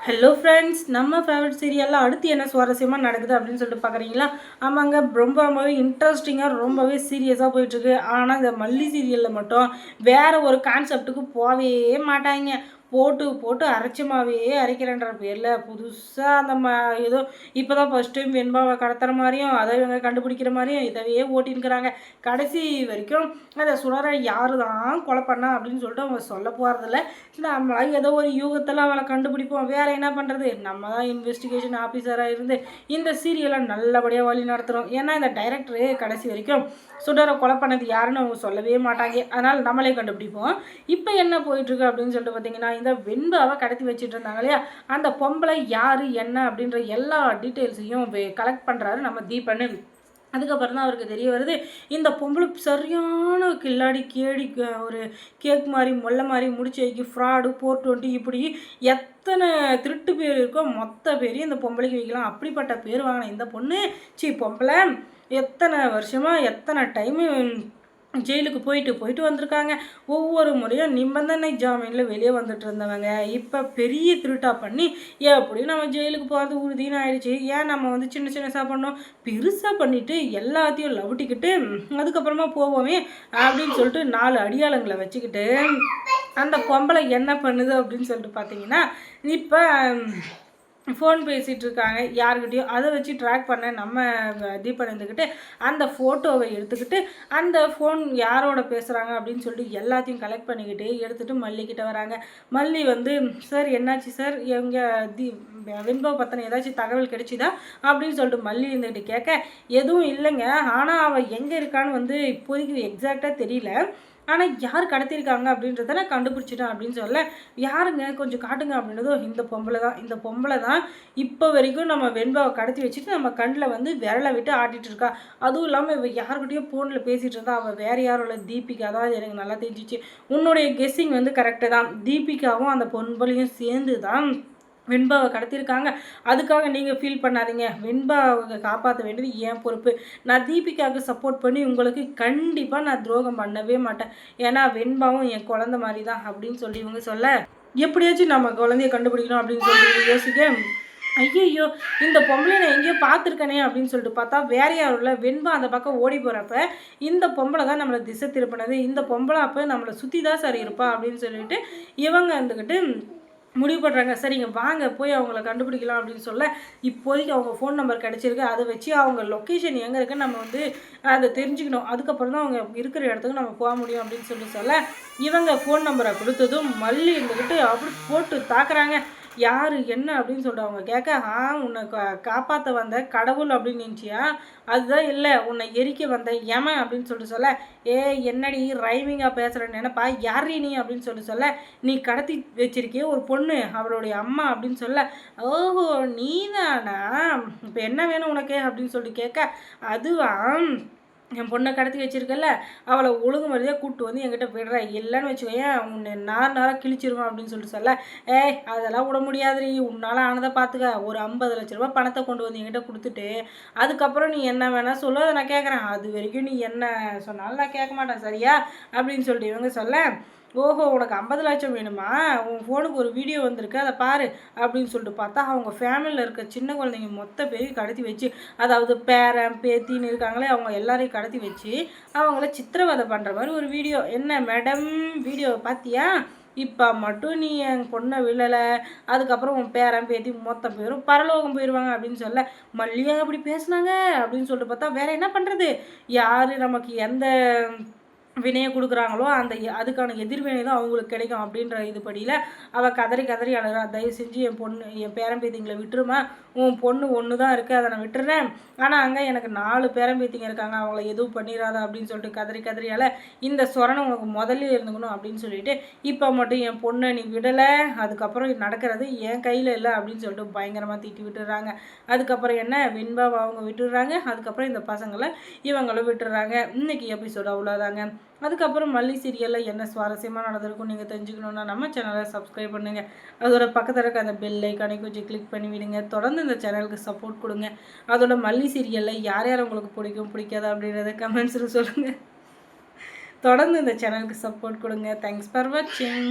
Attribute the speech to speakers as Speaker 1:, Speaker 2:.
Speaker 1: Hello friends, நம்ம favourite சீரியலில் அடுத்து என்ன சுவாரஸ்யமாக நடக்குது அப்படின்னு சொல்லிட்டு பார்க்குறீங்களா? ஆமாங்க, ரொம்பவே இன்ட்ரெஸ்டிங்காக ரொம்பவே சீரியஸாக போயிட்டுருக்கு. ஆனால் இந்த மல்லி சீரியலில் மட்டும் வேறு ஒரு கான்செப்ட்டுக்கு போகவே மாட்டாங்க. போட்டு போட்டு அரைச்சமாவே அரைக்கிறேன்ற பேரில் புதுசாக அந்த ஏதோ இப்போ தான் ஃபஸ்ட் டைம் வெண்பாவை கடத்துற மாதிரியும் அதை இவங்க கண்டுபிடிக்கிற மாதிரியும் இதவே ஓட்டின்னுக்கிறாங்க. கடைசி வரைக்கும் அதை சுடற யாரு தான் கொலை பண்ணா அப்படின்னு சொல்லிட்டு அவங்க சொல்ல போகிறதில்ல. நம்மளாம் ஏதோ ஒரு யூகத்தில் அவளை கண்டுபிடிப்போம். வேறு என்ன பண்ணுறது? நம்ம தான் இன்வெஸ்டிகேஷன் ஆஃபீஸராக இருந்து இந்த சீரியலை நல்லபடியாக வழி நடத்துகிறோம். ஏன்னா இந்த டைரக்டரு கடைசி வரைக்கும் சுடரை கொலை பண்ணது யாருன்னு அவங்க சொல்லவே மாட்டாங்க. அதனால் நம்மளே கண்டுபிடிப்போம். இப்போ என்ன போயிட்டுருக்கு அப்படின்னு சொல்லிட்டு பார்த்தீங்கன்னா, இந்த வெண்பாவை கடத்தி வச்சுட்டு இருந்தாங்க இல்லையா, அந்த பொம்பளை யார் என்ன அப்படின்ற எல்லா டீட்டெயில்ஸையும் கலெக்ட் பண்ணுறாரு நம்ம தீபன். அதுக்கப்புறம் தான் அவருக்கு தெரிய வருது, இந்த பொம்பளை சரியான கில்லாடி கேடி, ஒரு கேக் மாதிரி மொல்லை மாதிரி முடிச்சு வைக்கி ஃப்ராடு 420 இப்படி எத்தனை திருட்டு பேர் இருக்கோ மொத்த பேரையும் இந்த பொம்பளைக்கு வைக்கலாம். அப்படிப்பட்ட பேர் வாங்கின இந்த பொண்ணு பொம்பளை எத்தனை வருஷமாக எத்தனை டைமு ஜெயிலுக்கு போயிட்டு வந்திருக்காங்க. ஒவ்வொரு முறையும் நிபந்தனை ஜாமீனில் வெளியே வந்துட்டு இருந்தவங்க இப்போ பெரிய திருட்டா பண்ணி எப்படியும் நம்ம ஜெயிலுக்கு போகிறது உறுதின்னு ஆயிடுச்சு. ஏன் நம்ம வந்து சின்ன சின்னசாக பண்ணோம், பெருசாக பண்ணிவிட்டு எல்லாத்தையும் லவுட்டிக்கிட்டு அதுக்கப்புறமா போவோமே அப்படின்னு சொல்லிட்டு 4 அடியாளங்களை வச்சுக்கிட்டு அந்த பொம்பளை என்ன பண்ணுது அப்படின்னு சொல்லிட்டு பார்த்தீங்கன்னா, இப்போ ஃபோன் பேசிகிட்டு இருக்காங்க யார்கிட்டையும். அதை வச்சு ட்ராக் பண்ண நம்ம தீபன் இருந்துக்கிட்டு அந்த ஃபோட்டோவை எடுத்துக்கிட்டு அந்த ஃபோன் யாரோட பேசுகிறாங்க அப்படின்னு சொல்லிட்டு எல்லாத்தையும் கலெக்ட் பண்ணிக்கிட்டு எடுத்துகிட்டு மல்லிக்கிட்ட வராங்க. மல்லி வந்து, சார் என்னாச்சு சார், எங்கள் வெண்பாவை பற்றின ஏதாச்சும் தகவல் கிடைச்சிதா அப்படின்னு சொல்லிட்டு மல்லி இருந்துக்கிட்டு கேட்க, எதுவும் இல்லைங்க, ஆனால் அவள் எங்கே இருக்கான்னு வந்து இப்போதைக்கு எக்ஸாக்டாக தெரியல, ஆனால் யார் கடத்திருக்காங்க அப்படின்றத நான் கண்டுபிடிச்சிட்டேன் அப்படின்னு சொல்ல, யாருங்க கொஞ்சம் காட்டுங்க அப்படின்றதும், இந்த பொம்பளை தான் இப்போ வரைக்கும் நம்ம வெண்பாவை கடத்தி வச்சுட்டு நம்ம கண்ணில் வந்து விரலை விட்டு ஆட்டிகிட்டு இருக்கா. அதுவும் இல்லாமல் இவள் யாருக்கிட்டையும் ஃபோனில் பேசிகிட்டு இருந்தா. அவள் வேறு யாரும் இல்லை, தீபிகா தான். எனக்கு நல்லா தெரிஞ்சிச்சு. உன்னுடைய கெஸ்ஸிங் வந்து கரெக்டு தான். தீபிகாவும் அந்த பொம்பளையும் சேர்ந்து தான் வெண்பாவை கடத்திருக்காங்க. அதுக்காக நீங்கள் ஃபீல் பண்ணாதீங்க. வெண்பாவை காப்பாற்ற வேண்டியது என் பொறுப்பு. நான் தீபிகாவுக்கு சப்போர்ட் பண்ணி உங்களுக்கு கண்டிப்பாக நான் துரோகம் பண்ணவே மாட்டேன். ஏன்னா வெண்பாவும் என் குழந்த மாதிரி தான் அப்படின்னு சொல்லி இவங்க சொல்ல, எப்படியாச்சும் நம்ம குழந்தைய கண்டுபிடிக்கணும் அப்படின்னு சொல்லி யோசிக்க, ஐயோ இந்த பொம்பளை நான் எங்கேயோ பார்த்துருக்கனே அப்படின்னு சொல்லிட்டு பார்த்தா வேறு யாரும் இல்லை. வெண்பா அந்த பக்கம் ஓடி போகிறப்ப இந்த பொம்பளை தான் நம்மளை திசை திருப்பினது. இந்த பொம்பளை அப்போ நம்மளை சுற்றி தான் சார் இருப்பா அப்படின்னு சொல்லிட்டு இவங்க இருந்துக்கிட்டு முடிவு பண்ணுறாங்க. சரிங்க வாங்க போய் அவங்கள கண்டுபிடிக்கலாம் அப்படின்னு சொல்ல, இப்போதைக்கு அவங்க ஃபோன் நம்பர் கிடச்சிருக்கு. அதை வச்சு அவங்க லொக்கேஷன் எங்கே இருக்குன்னு நம்ம வந்து அதை தெரிஞ்சுக்கணும். அதுக்கப்புறம் தான் அவங்க இருக்கிற இடத்துக்கு நம்ம போக முடியும் அப்படின்னு சொல்ல, இவங்க ஃபோன் நம்பரை கொடுத்ததும் மல்லி இருந்துக்கிட்டு அப்படி போட்டு தாக்குறாங்க. யார் என்ன அப்படின்னு சொல்லிட்டு அவங்க கேட்க, உன்னை காப்பாற்ற வந்த கடவுள் அப்படின்னு நினச்சியா? அதுதான் இல்லை, உன்னை எரிக்க வந்த யமன் அப்படின்னு சொல்லிட்டு சொல்ல, என்னடி ரைமிங்காக பேசுகிற நினைப்பா, யாரீ நீ அப்படின்னு சொல்ல, நீ கடத்தி வச்சிருக்கிய ஒரு பொண்ணு, அவளுடைய அம்மா அப்படின்னு சொல்ல, ஓஹோ நீ தானா, இப்போ என்ன வேணும் உனக்கு அப்படின்னு சொல்லிட்டு கேட்க, அதுவா என் பொண்ணை கடத்தி வச்சிருக்கல, அவளை ஒழுங்கு மரியாதையாக கூப்பிட்டு வந்து என்கிட்ட விடுற, இல்லைன்னு வச்சுக்கோயேன் உன்னை நாராக கிழிச்சிருவான் அப்படின்னு சொல்லிட்டு சொல்ல, அதெல்லாம் விட முடியாதுரி, உன்னால் ஆனதை பார்த்துக்க, ஒரு 50 லட்ச ரூபா பணத்தை கொண்டு வந்து என்கிட்ட கொடுத்துட்டு அதுக்கப்புறம் நீ என்ன வேணால் சொல்ல, அதை நான் கேட்குறேன், அது வரைக்கும் நீ என்ன சொன்னாலும் நான் கேட்க மாட்டேன் சரியா அப்படின்னு சொல்லிட்டு இவங்க சொல்ல, ஓஹோ உனக்கு 50 லட்சம் வேணுமா, உன் ஃபோனுக்கு ஒரு வீடியோ வந்திருக்கு அதை பாரு அப்படின்னு சொல்லிட்டு பார்த்தா அவங்க ஃபேமிலியில் இருக்க சின்ன குழந்தைங்க மொத்த பேரையும் கடத்தி வச்சு, அதாவது பேரன் பேத்தின்னு இருக்காங்களே அவங்க எல்லாரையும் கடத்தி வச்சு அவங்கள சித்திரவதை பண்ணுற மாதிரி ஒரு வீடியோ. என்ன மேடம் வீடியோவை பார்த்தியா, இப்போ மட்டும் நீ என் பொண்ணை விழலை, அதுக்கப்புறம் உன் பேரன் பேத்தி மொத்த பேரும் பரலோகம் போயிடுவாங்க அப்படின்னு சொல்ல, மல்லியாக அப்படி பேசுனாங்க அப்படின்னு சொல்லிட்டு பார்த்தா வேறு என்ன பண்ணுறது, யார் நமக்கு எந்த வினையை கொடுக்குறாங்களோ அந்த அதுக்கான எதிர்வினை தான் அவங்களுக்கு கிடைக்கும் அப்படின்ற இதுபடியில் அவள் கதறி கதறி அழுறா. தயவு செஞ்சு என் பேரம்பேத்திங்களை விட்டுருமா, உன் பொண்ணு ஒன்று தான் இருக்குது அதை நான் விட்டுறேன், ஆனால் அங்கே எனக்கு 4 பேரம்பேத்திங்க இருக்காங்க, அவங்கள எதுவும் பண்ணிடாத அப்படின்னு சொல்லிட்டு கதறி கதறியால் இந்த சொரணை உனக்கு முதல்ல இருந்துக்கணும் அப்படின்னு சொல்லிட்டு இப்போ மட்டும் என் பொண்ணை நீ விடலை, அதுக்கப்புறம் நடக்கிறது என் கையில் இல்லை அப்படின்னு சொல்லிட்டு பயங்கரமாக தீட்டி விட்டுடுறாங்க. அதுக்கப்புறம் என்ன வெண்பாவை அவங்க விட்டுடுறாங்க. அதுக்கப்புறம் இந்த பசங்களை இவங்களும் விட்டுடுறாங்க. இன்றைக்கி எபிசோடு அவ்வளோதாங்க. அதுக்கப்புறம் மல்லி சீரியலில் என்ன சுவாரஸ்யமாக நடந்திருக்கும் நீங்கள் தெரிஞ்சுக்கணுன்னா நம்ம சேனலை சப்ஸ்கிரைப் பண்ணுங்கள். அதோட பக்கத்தில் இருக்க அந்த பெல் ஐக்கானை கொஞ்சம் கிளிக் பண்ணி விடுங்க. தொடர்ந்து இந்த சேனலுக்கு சப்போர்ட் கொடுங்க. அதோட மல்லி சீரியலில் யார் யார் உங்களுக்கு பிடிக்கும் பிடிக்காதா அப்படின்றத கமெண்ட்ஸில் சொல்லுங்கள். தொடர்ந்து இந்த சேனலுக்கு சப்போர்ட் கொடுங்க. தேங்க்ஸ் ஃபார் வாட்சிங்.